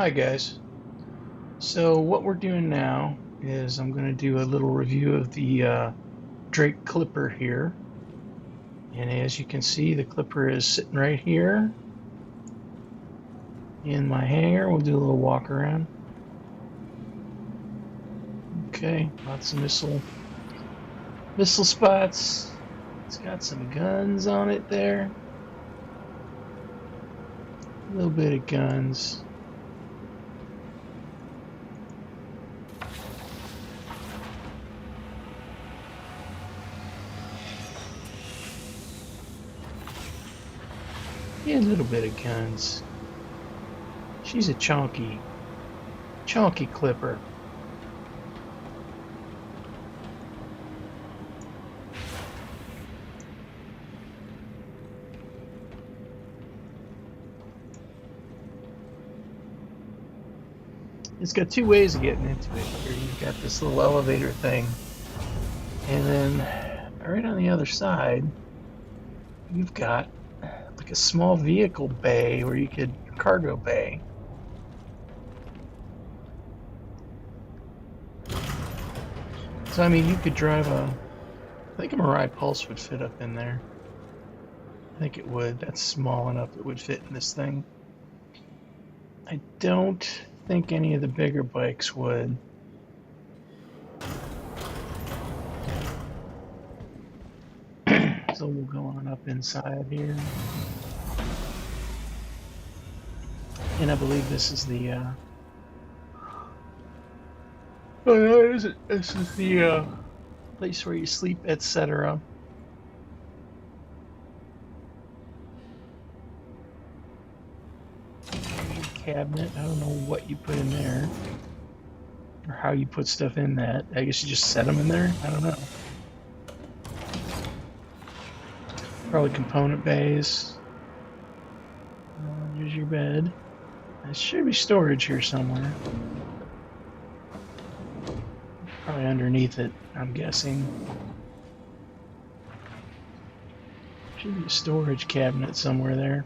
Hi guys. So what we're doing now is I'm going to do a little review of the Drake clipper here. And as you can see, the clipper is sitting right here in my hangar. We'll do a little walk around. Okay, lots of missile spots. It's got some guns on it there. A little bit of guns. Yeah, a little bit of guns. She's a chunky clipper. It's got two ways of getting into it. Here you've got this little elevator thing, and then right on the other side, you've got like a small vehicle bay where you could cargo bay. So I mean, you could drive I think a Mirai Pulse would fit up in there. I think it would. That's small enough it would fit in this thing. I don't think any of the bigger bikes would. So we'll go on up inside here. And I believe this is the oh no, is it? This is the place where you sleep, etc. Cabinet. I don't know what you put in there or how you put stuff in that. I guess you just set them in there. I don't know. Probably component bays. Here's your bed. There should be storage here somewhere. Probably underneath it, I'm guessing. Should be a storage cabinet somewhere there.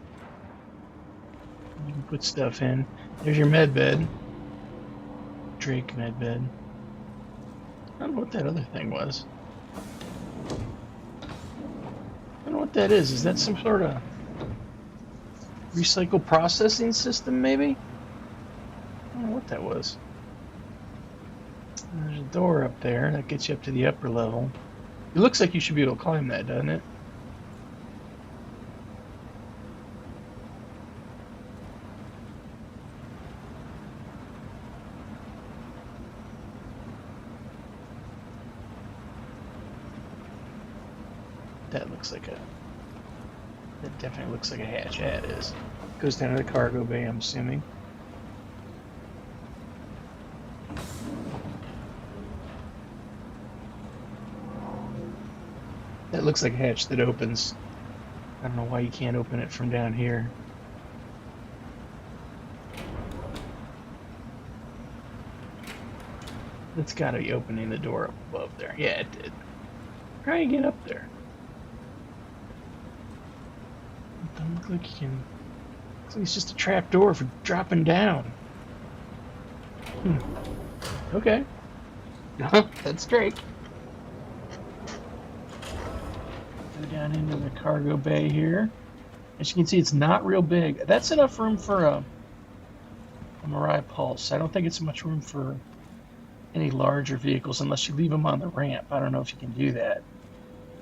You can put stuff in. There's your med bed. Drake med bed. I don't know what that other thing was. I don't know what that is. Is that some sort of recycle processing system, maybe? I don't know what that was. There's a door up there that gets you up to the upper level. It looks like you should be able to climb that, doesn't it? That looks like that definitely looks like a hatch. Yeah, it is. Goes down to the cargo bay, I'm assuming. That looks like a hatch that opens. I don't know why you can't open it from down here. It's gotta be opening the door up above there. Yeah, it did. Try and get up there. It doesn't look like you can. Looks like it's just a trap door for dropping down. Okay. That's great. Go down into the cargo bay here. As you can see, it's not real big. That's enough room for a Mirai Pulse. I don't think it's much room for any larger vehicles unless you leave them on the ramp. I don't know if you can do that.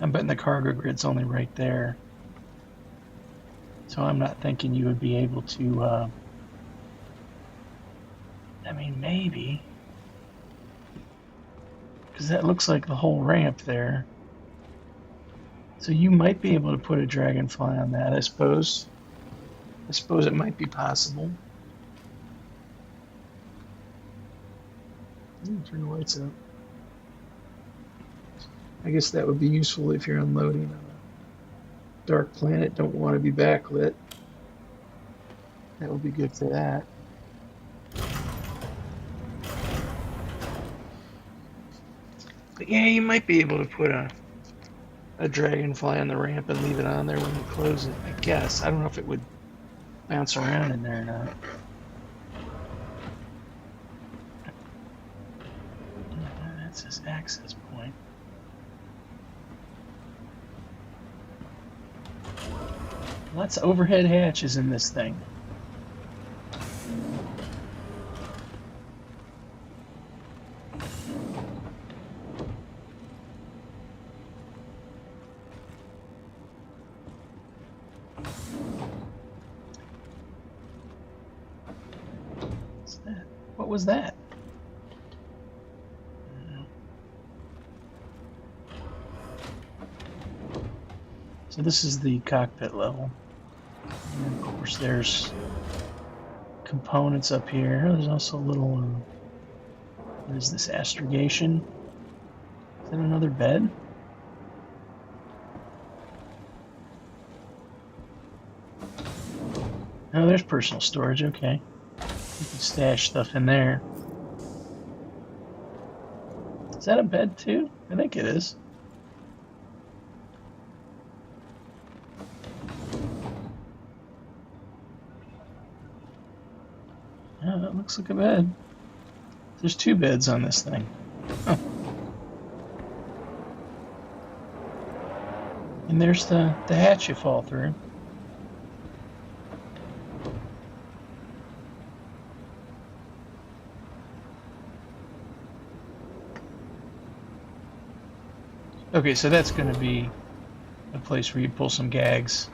I'm betting the cargo grid's only right there. So I'm not thinking you would be able to, I mean, maybe. Because that looks like the whole ramp there. So you might be able to put a dragonfly on that, I suppose. I suppose it might be possible. Turn the lights out. I guess that would be useful if you're unloading on a dark planet, don't want to be backlit. That would be good for that. But yeah, you might be able to put a dragonfly on the ramp and leave it on there when you close it, I guess. I don't know if it would bounce around in there or not. That says access point. Lots of overhead hatches in this thing. What's that? What was that? So this is the cockpit level. And of course there's components up here. There's also a little, what is this, astrogation? Is that another bed? Oh, there's personal storage, okay. You can stash stuff in there. Is that a bed too? I think it is. Yeah, that looks like a bed. There's two beds on this thing. Huh. And there's the hatch you fall through. Okay, so that's going to be a place where you pull some gags.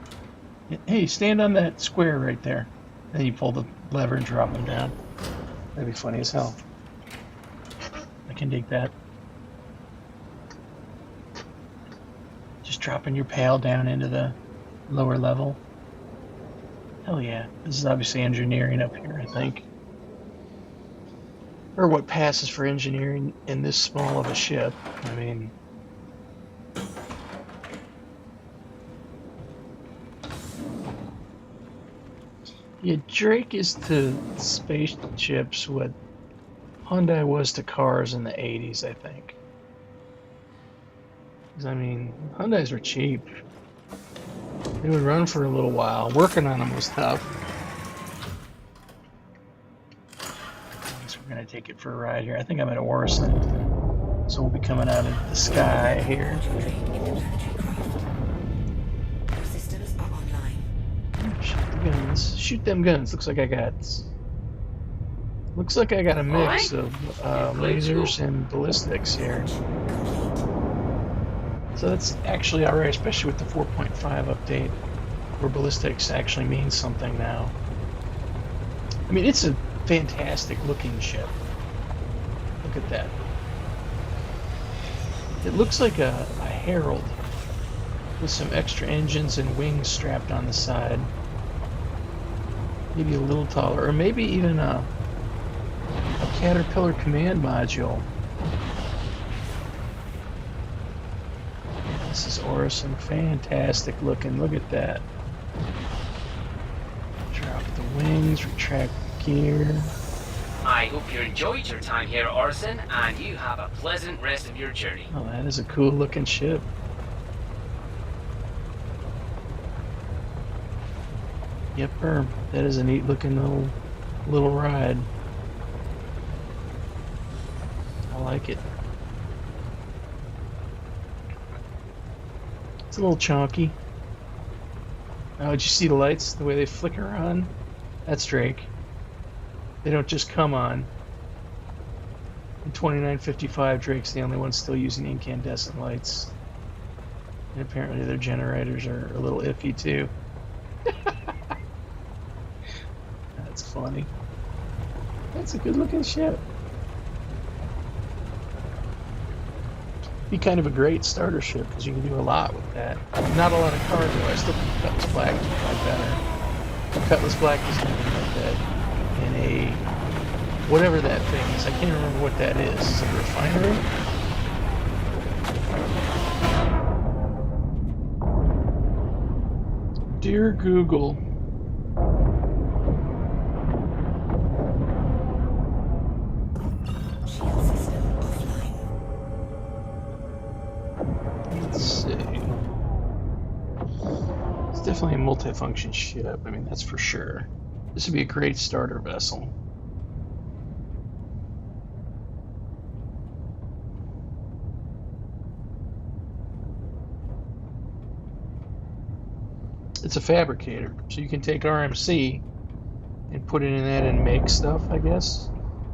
Hey, stand on that square right there. Then you pull the lever and drop them down. That'd be funny as hell. I can dig that. Just dropping your pail down into the lower level. Hell yeah. This is obviously engineering up here, I think. Or what passes for engineering in this small of a ship. I mean... Yeah, Drake is to spaceships what Hyundai was to cars in the 80s, I think. Because, I mean, Hyundais were cheap. They would run for a little while. Working on them was tough. I guess we're going to take it for a ride here. I think I'm at Orison. So we'll be coming out of the sky here. Guns. Shoot them guns. Looks like I got a mix of lasers and ballistics here. So that's actually alright, especially with the 4.5 update, where ballistics actually means something now. I mean, it's a fantastic looking ship. Look at that. It looks like a Herald with some extra engines and wings strapped on the side. Maybe a little taller, or maybe even a Caterpillar command module. This is Orison, fantastic looking. Look at that. Drop the wings, retract gear. I hope you enjoyed your time here, Orison, and you have a pleasant rest of your journey. Oh, that is a cool looking ship. Yep, that is a neat looking little ride. I like it. It's a little chonky. Oh, did you see the lights? The way they flicker on? That's Drake. They don't just come on. In 2955, Drake's the only one still using incandescent lights. And apparently their generators are a little iffy too. That's funny. That's a good looking ship. Be kind of a great starter ship because you can do a lot with that. Not a lot of cargo. I still think Cutlass Black is probably better. Cutlass Black is going to be like that in a whatever that thing is. I can't remember what that is. Is it a refinery? Dear Google. Let's see. It's definitely a multifunction ship. I mean, that's for sure. This would be a great starter vessel. It's a fabricator, so you can take RMC and put it in that and make stuff, I guess.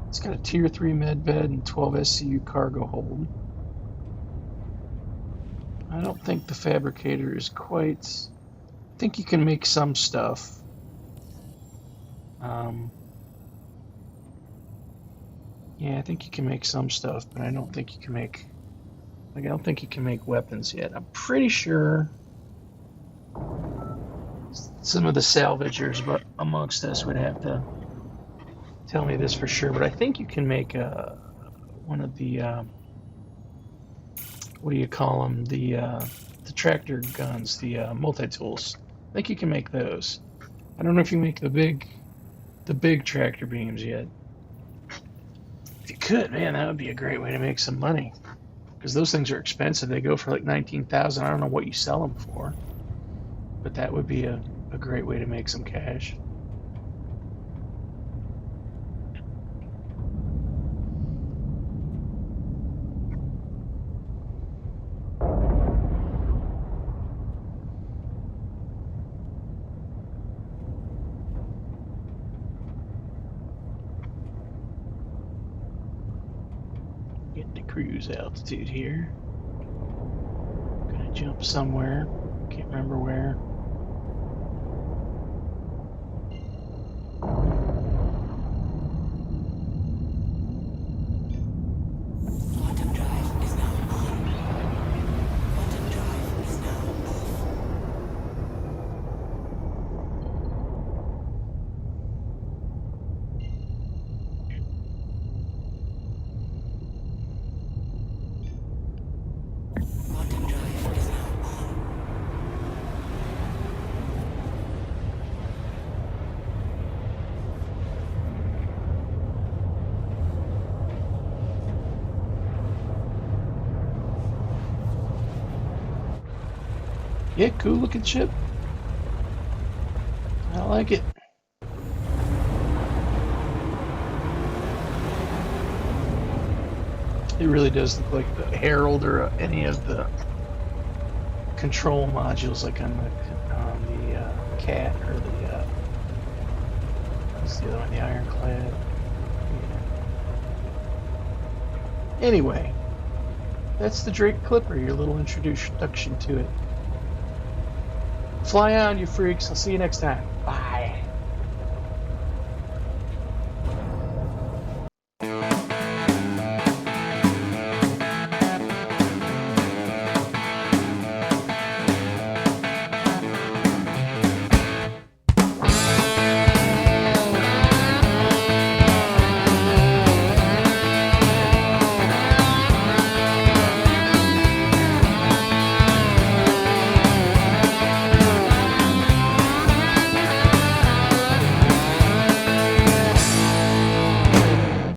It's got a tier 3 med bed and 12 SCU cargo hold. I don't think the fabricator is quite... I think you can make some stuff. Yeah, I think you can make some stuff, but I don't think you can make... Like, I don't think you can make weapons yet. I'm pretty sure some of the salvagers amongst us would have to tell me this for sure, but I think you can make one of the what do you call them? The tractor guns, the multi-tools. I think you can make those. I don't know if you make the big tractor beams yet. If you could, man, that would be a great way to make some money. Because those things are expensive. They go for like 19,000. I don't know what you sell them for, but that would be a great way to make some cash. Getting to cruise altitude here. Gonna jump somewhere. Can't remember where. Yeah, cool looking ship. I like it. It really does look like the Herald or any of the control modules, like on the Cat or the what's the other one, the Ironclad. Yeah. Anyway, that's the Drake Clipper. Your little introduction to it. Fly on, you freaks. I'll see you next time.